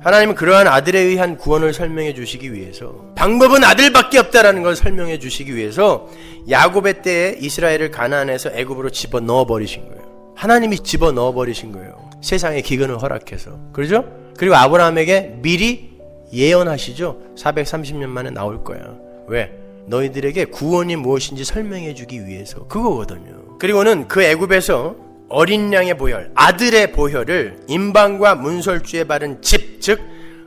하나님은 그러한 아들에 의한 구원을 설명해 주시기 위해서, 방법은 아들밖에 없다라는 걸 설명해 주시기 위해서 야곱의 때에 이스라엘을 가나안에서 애굽으로 집어넣어 버리신 거예요. 하나님이 집어넣어 버리신 거예요. 세상의 기근을 허락해서. 그렇죠? 그리고 아브라함에게 미리 예언하시죠. 430년 만에 나올 거야. 왜? 너희들에게 구원이 무엇인지 설명해 주기 위해서. 그거거든요. 그리고는 그 애굽에서 어린 양의 보혈, 아들의 보혈을 임방과 문설주에 바른 집, 즉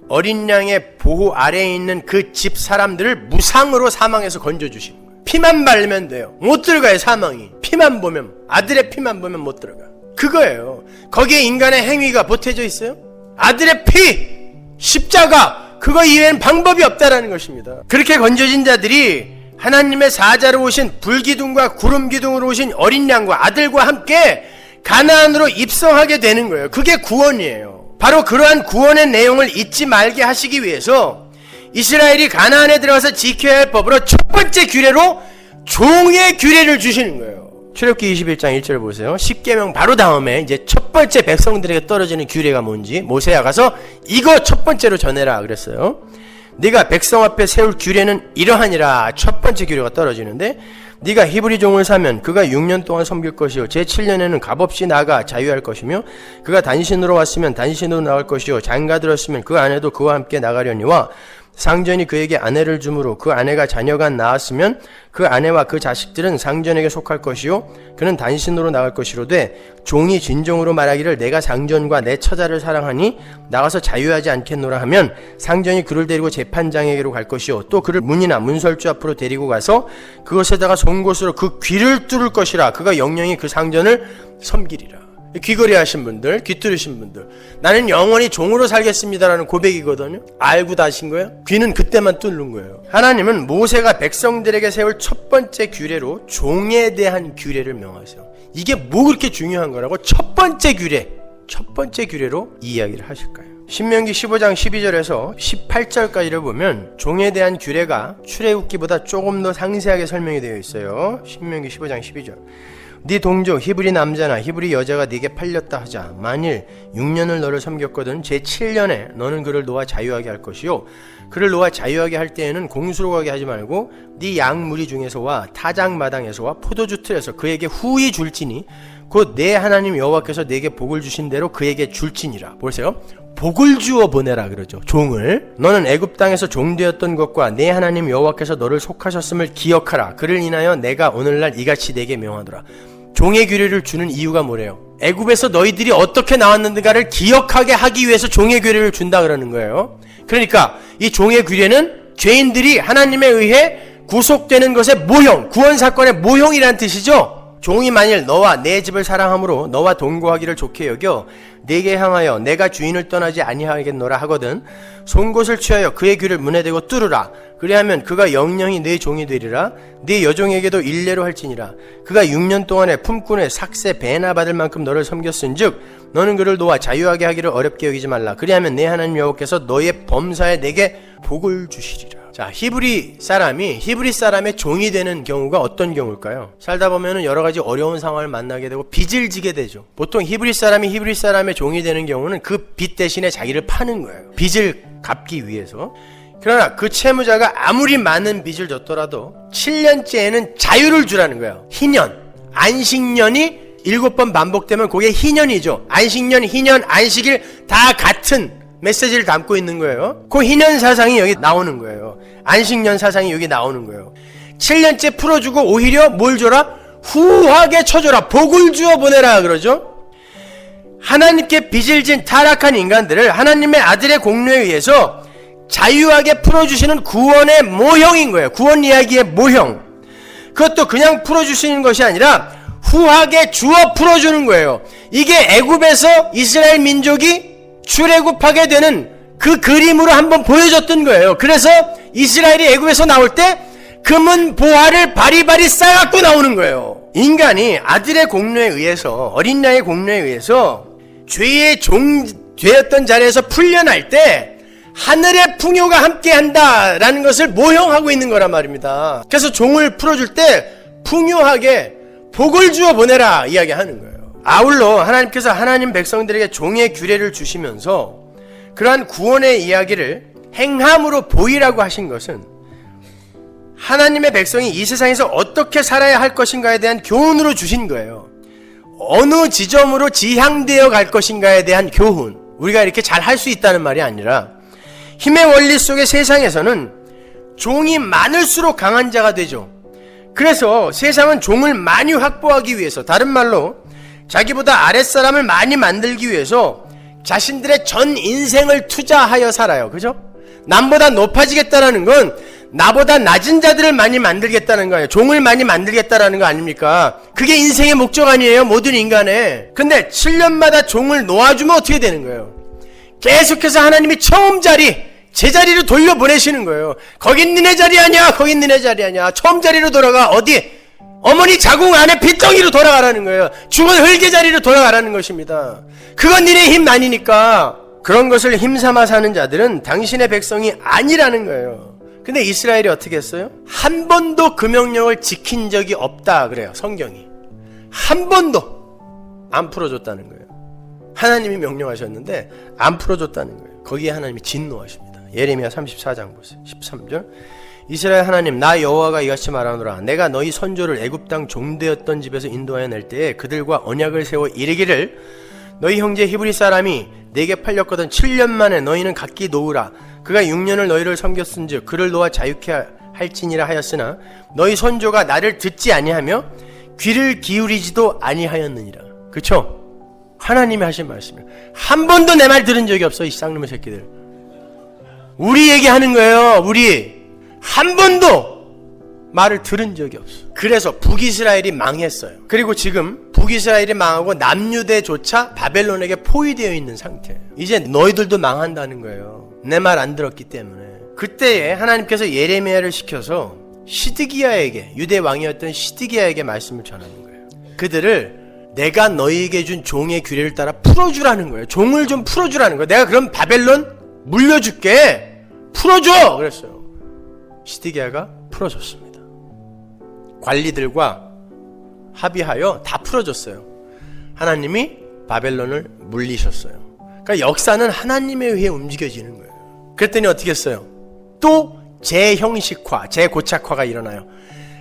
어린 양의 보호 아래에 있는 그 집 사람들을 무상으로 사망에서 건져주시는 거예요. 피만 바르면 돼요. 못 들어가요. 사망이. 피만 보면, 아들의 피만 보면 못 들어가. 그거예요. 거기에 인간의 행위가 보태져 있어요? 아들의 피, 십자가, 그거 이외엔 방법이 없다라는 것입니다. 그렇게 건져진 자들이 하나님의 사자로 오신 불기둥과 구름기둥으로 오신 어린 양과 아들과 함께 가나안으로 입성하게 되는 거예요. 그게 구원이에요. 바로 그러한 구원의 내용을 잊지 말게 하시기 위해서 이스라엘이 가나안에 들어가서 지켜야 할 법으로 첫 번째 규례로 종의 규례를 주시는 거예요. 출애굽기 21장 1절 보세요. 십계명 바로 다음에 이제 첫 번째 백성들에게 떨어지는 규례가 뭔지 모세야 가서 이거 첫 번째로 전해라 그랬어요. 네가 백성 앞에 세울 규례는 이러하니라. 첫 번째 규례가 떨어지는데, 네가 히브리 종을 사면 그가 6년 동안 섬길 것이요 제7년에는 값없이 나가 자유할 것이며, 그가 단신으로 왔으면 단신으로 나갈 것이요 장가들었으면 그 아내도 그와 함께 나가려니와, 상전이 그에게 아내를 주므로 그 아내가 자녀가 낳았으면 그 아내와 그 자식들은 상전에게 속할 것이요 그는 단신으로 나갈 것이로되, 종이 진정으로 말하기를 내가 상전과 내 처자를 사랑하니 나가서 자유하지 않겠노라 하면 상전이 그를 데리고 재판장에게로 갈 것이요 또 그를 문이나 문설주 앞으로 데리고 가서 그것에다가 송곳으로 그 귀를 뚫을 것이라. 그가 영영이 그 상전을 섬기리라. 귀걸이 하신 분들, 귀 뚫으신 분들, 나는 영원히 종으로 살겠습니다라는 고백이거든요. 알고 다신 거예요? 귀는 그때만 뚫는 거예요. 하나님은 모세가 백성들에게 세울 첫 번째 규례로 종에 대한 규례를 명하세요. 이게 뭐 그렇게 중요한 거라고 첫 번째 규례로 이야기를 하실까요? 신명기 15장 12절에서 18절까지를 보면 종에 대한 규례가 출애굽기보다 조금 더 상세하게 설명이 되어 있어요. 신명기 15장 12절. 네 동족 히브리 남자나 히브리 여자가 네게 팔렸다 하자. 만일 6년을 너를 섬겼거든 제7년에 너는 그를 놓아 자유하게 할 것이요 그를 놓아 자유하게 할 때에는 공수로가게 하지 말고 네 양무리 중에서와 타작마당에서와 포도주 틀에서 그에게 후히 줄지니 곧 내 하나님 여호와께서 네게 복을 주신 대로 그에게 줄지니라. 보세요. 복을 주어 보내라 그러죠. 종을. 너는 애굽 땅에서 종되었던 것과 내 하나님 여호와께서 너를 속하셨음을 기억하라. 그를 인하여 내가 오늘날 이같이 네게 명하노라. 종의 규례를 주는 이유가 뭐래요? 애굽에서 너희들이 어떻게 나왔는가를 기억하게 하기 위해서 종의 규례를 준다 그러는 거예요. 그러니까 이 종의 규례는 죄인들이 하나님에 의해 구속되는 것의 모형, 구원 사건의 모형이란 뜻이죠. 종이 만일 너와 내 집을 사랑함으로 너와 동거하기를 좋게 여겨 네게 향하여 내가 주인을 떠나지 아니하겠노라 하거든 송곳을 취하여 그의 귀를 문에 대고 뚫으라. 그리하면 그가 영영이 네 종이 되리라. 네 여종에게도 일례로 할지니라. 그가 6년 동안에 품꾼의 삭세 배나 받을 만큼 너를 섬겼은즉 너는 그를 놓아 자유하게 하기를 어렵게 여기지 말라. 그리하면 내 하나님 여호와께서 너의 범사에 내게 복을 주시리라. 자, 히브리 사람의 종이 되는 경우가 어떤 경우일까요? 살다 보면은 여러 가지 어려운 상황을 만나게 되고 빚을 지게 되죠. 보통 히브리 사람의 종이 되는 경우는 그 빚 대신에 자기를 파는 거예요. 빚을 갚기 위해서. 그러나 그 채무자가 아무리 많은 빚을 졌더라도 7년째에는 자유를 주라는 거예요. 희년, 안식년이 7번 반복되면 그게 희년이죠. 안식년, 희년, 안식일 다 같은 메시지를 담고 있는 거예요. 그 희년 사상이 여기 나오는 거예요. 안식년 사상이 여기 나오는 거예요. 7년째 풀어주고 오히려 뭘 줘라? 후하게 쳐줘라. 복을 주어 보내라 그러죠. 하나님께 빚을 진 타락한 인간들을 하나님의 아들의 공로에 의해서 자유하게 풀어주시는 구원의 모형인 거예요. 구원 이야기의 모형. 그것도 그냥 풀어주시는 것이 아니라 후하게 주어 풀어주는 거예요. 이게 애굽에서 이스라엘 민족이 출애굽하게 되는 그 그림으로 한번 보여줬던 거예요. 그래서 이스라엘이 애굽에서 나올 때 금은 보화를 바리바리 쌓아갖고 나오는 거예요. 인간이 아들의 공로에 의해서, 어린 양의 공로에 의해서 죄의 종 되었던 자리에서 풀려날 때 하늘의 풍요가 함께한다라는 것을 모형하고 있는 거란 말입니다. 그래서 종을 풀어줄 때 풍요하게 복을 주어 보내라 이야기하는 거예요. 아울러 하나님께서 하나님 백성들에게 종의 규례를 주시면서 그러한 구원의 이야기를 행함으로 보이라고 하신 것은 하나님의 백성이 이 세상에서 어떻게 살아야 할 것인가에 대한 교훈으로 주신 거예요. 어느 지점으로 지향되어 갈 것인가에 대한 교훈. 우리가 이렇게 잘 할 수 있다는 말이 아니라 힘의 원리 속의 세상에서는 종이 많을수록 강한 자가 되죠. 그래서 세상은 종을 많이 확보하기 위해서, 다른 말로 자기보다 아랫사람을 많이 만들기 위해서 자신들의 전 인생을 투자하여 살아요. 그죠? 남보다 높아지겠다라는 건 나보다 낮은 자들을 많이 만들겠다는 거예요. 종을 많이 만들겠다라는 거 아닙니까? 그게 인생의 목적 아니에요, 모든 인간의. 근데 7년마다 종을 놓아주면 어떻게 되는 거예요? 계속해서 하나님이 처음 자리, 제자리로 돌려보내시는 거예요. 거긴 니네 자리 아니야, 거긴 니네 자리 아니야. 처음 자리로 돌아가. 어디? 어머니 자궁 안에 핏덩이로 돌아가라는 거예요. 죽은 흙의 자리로 돌아가라는 것입니다. 그건 니네 힘 아니니까. 그런 것을 힘삼아 사는 자들은 당신의 백성이 아니라는 거예요. 근데 이스라엘이 어떻게 했어요? 한 번도 그 명령을 지킨 적이 없다 그래요, 성경이. 한 번도 안 풀어줬다는 거예요. 하나님이 명령하셨는데 안 풀어줬다는 거예요. 거기에 하나님이 진노하십니다. 예레미야 34장 보세요. 13절. 이스라엘 하나님, 나 여호와가 이같이 말하노라. 내가 너희 선조를 애굽 땅 종되었던 집에서 인도하여 낼 때에 그들과 언약을 세워 이르기를, 너희 형제 히브리 사람이 내게 팔렸거든 7년 만에 너희는 각기 놓으라. 그가 6년을 너희를 섬겼은즉 그를 놓아 자유케 할지니라 하였으나 너희 선조가 나를 듣지 아니하며 귀를 기울이지도 아니하였느니라. 그쵸? 하나님이 하신 말씀이에요. 한 번도 내 말 들은 적이 없어, 이 쌍놈의 새끼들. 우리 얘기하는 거예요. 우리 한 번도 말을 들은 적이 없어. 그래서 북이스라엘이 망했어요. 그리고 지금 북이스라엘이 망하고 남유대조차 바벨론에게 포위되어 있는 상태예요. 이제 너희들도 망한다는 거예요. 내 말 안 들었기 때문에. 그때에 하나님께서 예레미야를 시켜서 시드기야에게, 유대 왕이었던 시드기야에게 말씀을 전하는 거예요. 그들을 내가 너희에게 준 종의 규례를 따라 풀어주라는 거예요. 종을 좀 풀어주라는 거예요. 내가 그럼 바벨론 물려줄게, 풀어줘 그랬어요. 시드기야가 풀어줬습니다. 관리들과 합의하여 다 풀어줬어요. 하나님이 바벨론을 물리셨어요. 그러니까 역사는 하나님에 의해 움직여지는 거예요. 그랬더니 어떻게 했어요? 또 재형식화, 재고착화가 일어나요.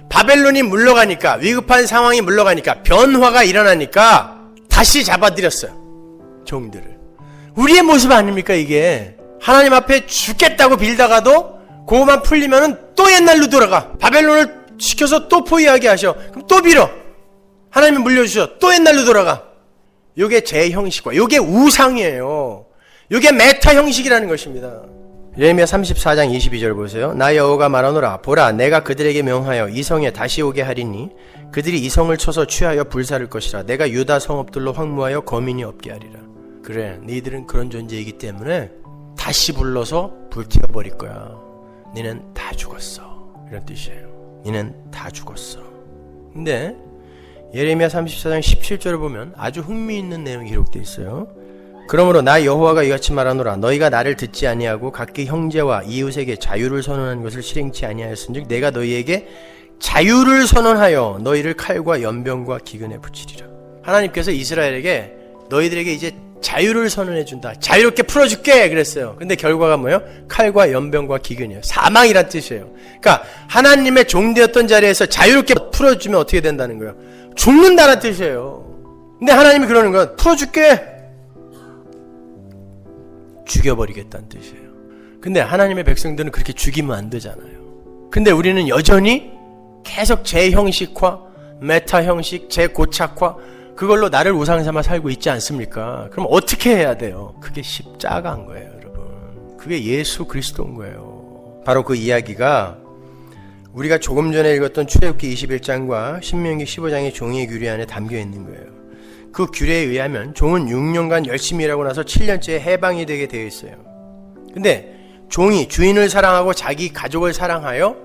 바벨론이 물러가니까, 위급한 상황이 물러가니까, 변화가 일어나니까 다시 잡아들였어요, 종들을. 우리의 모습 아닙니까 이게? 하나님 앞에 죽겠다고 빌다가도 그거만 풀리면은 또 옛날로 돌아가. 바벨론을 시켜서 또 포위하게 하셔. 그럼 또 빌어. 하나님이 물려주셔. 또 옛날로 돌아가. 요게 재형식화, 요게 우상이에요. 요게 메타 형식이라는 것입니다. 예레미야 34장 22절 보세요. 나 여호와가 말하노라. 보라, 내가 그들에게 명하여 이 성에 다시 오게 하리니 그들이 이 성을 쳐서 취하여 불사를 것이라. 내가 유다 성읍들로 황무하여 거민이 없게 하리라. 그래, 너희들은 그런 존재이기 때문에 다시 불러서 불태워버릴 거야. 너는 다 죽었어, 이런 뜻이에요. 너는 다 죽었어. 근데 예레미야 34장 17절을 보면 아주 흥미있는 내용이 기록되어 있어요. 그러므로 나 여호와가 이같이 말하노라. 너희가 나를 듣지 아니하고 각기 형제와 이웃에게 자유를 선언한 것을 실행치 아니하였은즉 내가 너희에게 자유를 선언하여 너희를 칼과 연병과 기근에 붙이리라. 하나님께서 이스라엘에게 너희들에게 이제 자유를 선언해 준다. 자유롭게 풀어줄게 그랬어요. 근데 결과가 뭐예요? 칼과 연병과 기근이에요. 사망이란 뜻이에요. 그러니까 하나님의 종되었던 자리에서 자유롭게 풀어주면 어떻게 된다는 거예요? 죽는다는 뜻이에요. 근데 하나님이 그러는 건 풀어줄게, 죽여버리겠다는 뜻이에요. 근데 하나님의 백성들은 그렇게 죽이면 안 되잖아요. 근데 우리는 여전히 계속 재형식화, 메타 형식, 재고착화, 그걸로 나를 우상 삼아 살고 있지 않습니까? 그럼 어떻게 해야 돼요? 그게 십자가인 거예요, 여러분. 그게 예수 그리스도인 거예요. 바로 그 이야기가 우리가 조금 전에 읽었던 출애굽기 21장과 신명기 15장의 종의 규례 안에 담겨 있는 거예요. 그 규례에 의하면 종은 6년간 열심히 일하고 나서 7년째에 해방이 되게 되어 있어요. 근데 종이 주인을 사랑하고 자기 가족을 사랑하여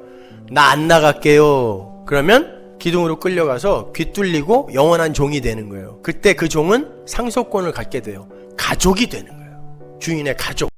나 안 나갈게요, 그러면 기둥으로 끌려가서 귀 뚫리고 영원한 종이 되는 거예요. 그때 그 종은 상속권을 갖게 돼요. 가족이 되는 거예요. 주인의 가족.